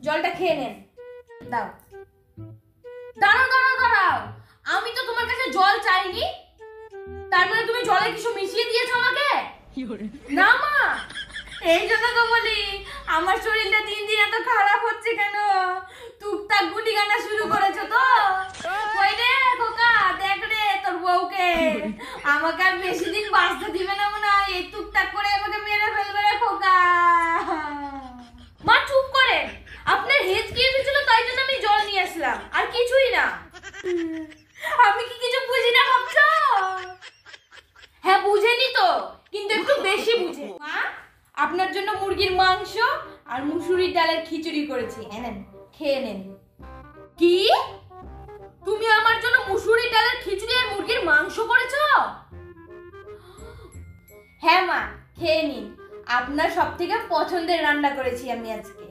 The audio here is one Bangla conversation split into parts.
জলটা খেয়ে নেন। দাও। দাঁড়াও দাঁড়াও দাঁড়াও, আমি তো তোমার কাছে জল চাইনি, তার মানে তুমি জলে কিছু মিশিয়ে দিয়েছো আমাকে? না মা, এই জন্য তো বলি আমার শরীরটা দিন দিন এত খারাপ হচ্ছে কেন। টুকটাক গুটি গানা শুরু করেছো তো? কই রে খোকা, দেখ রে তোর বউকে, আমাকে আর বেশি দিন বাঁচতে দিবে না মনে হয়, এই টুকটাক করে আমাকে মেরে ফেলবে রে খোকা। মা চুপ করে, আপনার হেঁচকি এসেছিল তাই জন্য আমি জল নিয়ে আসলাম, আর কিছুই না। আমি কি কিছু বুঝি না ভাবছো? হ্যাঁ বুঝেনি তো, কিন্তু একটু বেশি বুঝে। মা, আপনার জন্য মুরগির মাংস আর মুসুরির ডালের খিচুড়ি করেছি, এনেন খেয়ে নেন। কি? তুমি আমার জন্য মুসুরির ডালের খিচুড়ি আর মুরগির মাংস করেছো? হ্যাঁ মা, খেয়ে নিন, আপনার সবথেকে পছন্দের রান্না করেছি আমি আজকে।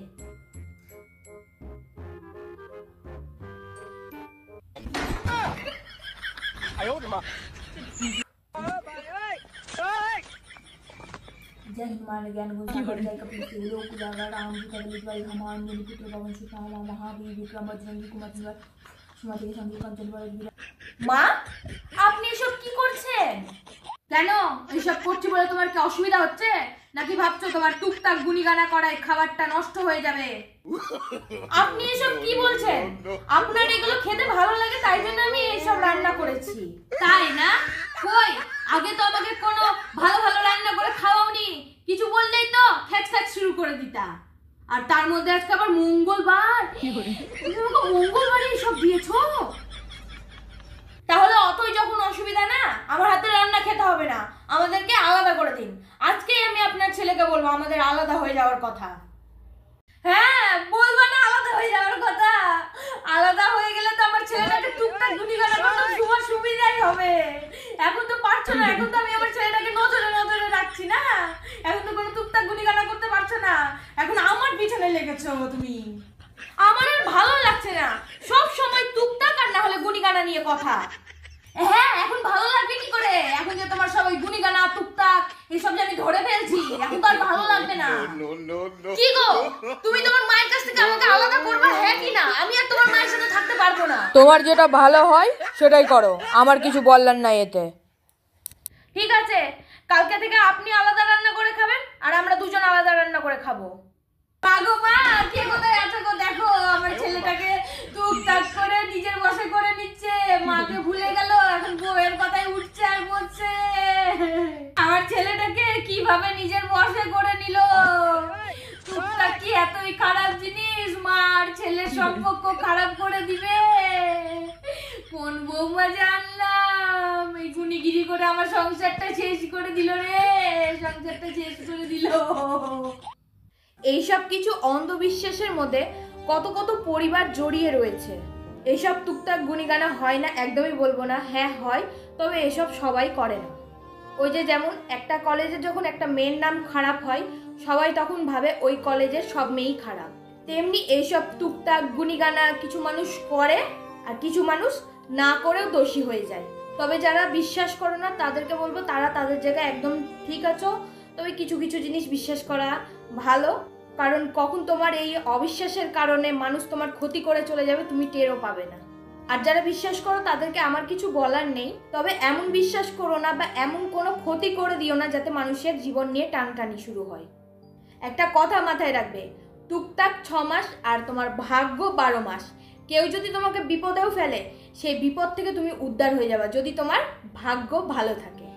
जय हनुमान ज्ञान गुण सागर जय कपीस तिहु लोक उजागर राम जी का दूत भाई हनुमान मेरे पुत्र पवन सुत नामा महावीर विक्रम बजरंगी कुमति निवार सुमति के संगी कंचन बरगीरा। মা, আপনি এসব কি করছেন? কেন এইসব করছি বলে তোমার কি অসুবিধা হচ্ছে, নাকি ভাবছো তোমার টুকটাক গুনিগানা করায় খাবারটা নষ্ট হয়ে যাবে? আপনি এসব কি বলছেন? আপনার এগুলো খেতে ভালো লাগে তাই জন্য আমি এইসব রান্না করেছি, তাই না? কই, আগে তো আমাকে কোনো ভালো ভালো রান্না করে খাওয়াওনি, কিছু বললেই তো খ্যাচ খ্যাচ শুরু করে দিতা। আর তার মধ্যে আজকে আবার মঙ্গলবার, তুমি আমাকে মঙ্গলবারে এসব দিয়েছো? তাহলে অতই যখন অসুবিধা না, আমার হাতে রান্না খেতে হবে না, আমাদেরকে আলাদা করে দিন। আজকেই আমি আপনার ছেলেকে বলবো আমাদের আলাদা হয়ে যাওয়ার কথা। হ্যাঁ বলবো না আলাদা হয়ে যাওয়ার কথা, আলাদা হয়ে গেলে তো আমার ছেলেটাকে টুকটাক গুনিগানা করতে তোমার সুবিধাই হবে। এখন তো পারছো না, এখন তো আমি আমার ছেলেটাকে নজরে নজরে রাখছি না, এখন তো কোনো টুকটাক গুনিগানা করতে পারছো না, এখন আমার পিছনে লেগেছো তুমি। আমার আর ভালো লাগছে না সব সময় টুকটাক আর না হলে গুনিগানা নিয়ে কথা। হ্যাঁ এখন ভালো লাগবে কি করে, এখন যে তোমার সবাই গুনিগানা টুকটাক এসব যে আমি ধরে ফেলছি, এখন তো আর ভালো লাগবে না। কি গো, তুমি তোমার মায়ের কাছ থেকে আমাকে আলাদা করবে হ্যাঁ কি না? আমি আর তোমার মায়ের সাথে থাকতে পারবো না। তোমার যেটা ভালো হয় সেটাই করো, আমার কিছু বললার নাই এতে। ঠিক আছে, কালকে থেকে আপনি আলাদা রান্না করে খাবেন আর আমরা দুজন আলাদা রান্না করে খাবো। পাগো মা, কে কোথায় আছো গো? দেখো আমার ছেলেটাকে টুকটাক করে নিজের বশে করে নিচ্ছে, মাকে ভুলে গেল, এখন বউয়ের কথাই উঠছে আর বলছে। আমার ছেলেটাকে কিভাবে নিজের বশে করে নিল? টুকটাক কি এতই খারাপ জিনিস, মার ছেলের সম্পর্ক খারাপ করে দিবে? কোন বৌমা জানলাম, এই গুনিগিরি করে আমার সংসারটা শেষ করে দিল রে, সংসারটা শেষ করে দিল। এইসব কিছু অন্ধবিশ্বাসের মধ্যে কত কত পরিবার জড়িয়ে রয়েছে। এইসব টুকটাক গুনিগানা হয় না একদমই বলবো না, হ্যাঁ হয়, তবে এসব সবাই করে না। ওই যে যেমন একটা কলেজে যখন একটা মেয়ের নাম খারাপ হয়, সবাই তখন ভাবে ওই কলেজের সব মেয়েই খারাপ, তেমনি এইসব টুকটাক গুনিগানা কিছু মানুষ করে আর কিছু মানুষ না করেও দোষী হয়ে যায়। তবে যারা বিশ্বাস করে না তাদেরকে বলবো তারা তাদের জায়গায় একদম ঠিক আছো, তবে কিছু কিছু জিনিস বিশ্বাস করা ভালো, কারণ কখন তোমার এই অবিশ্বাসের কারণে মানুষ তোমার ক্ষতি করে চলে যাবে তুমি টেরও পাবে না। আর যারা বিশ্বাস করো তাদেরকে আমার কিছু বলার নেই, তবে এমন বিশ্বাস করো না বা এমন কোনো ক্ষতি করে দিও না যাতে মানুষের জীবন নিয়ে টানটানি শুরু হয়। একটা কথা মাথায় রাখবে, টুকটাক 6 মাস আর তোমার ভাগ্য 12 মাস। কেউ যদি তোমাকে বিপদেও ফেলে, সেই বিপদ থেকে তুমি উদ্ধার হয়ে যাবে যদি তোমার ভাগ্য ভালো থাকে।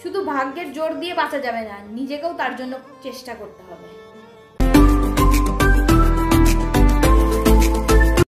শুধু ভাগ্যের জোর দিয়ে বাঁচা যাবে না, নিজেকেও তার জন্য চেষ্টা করতে হবে।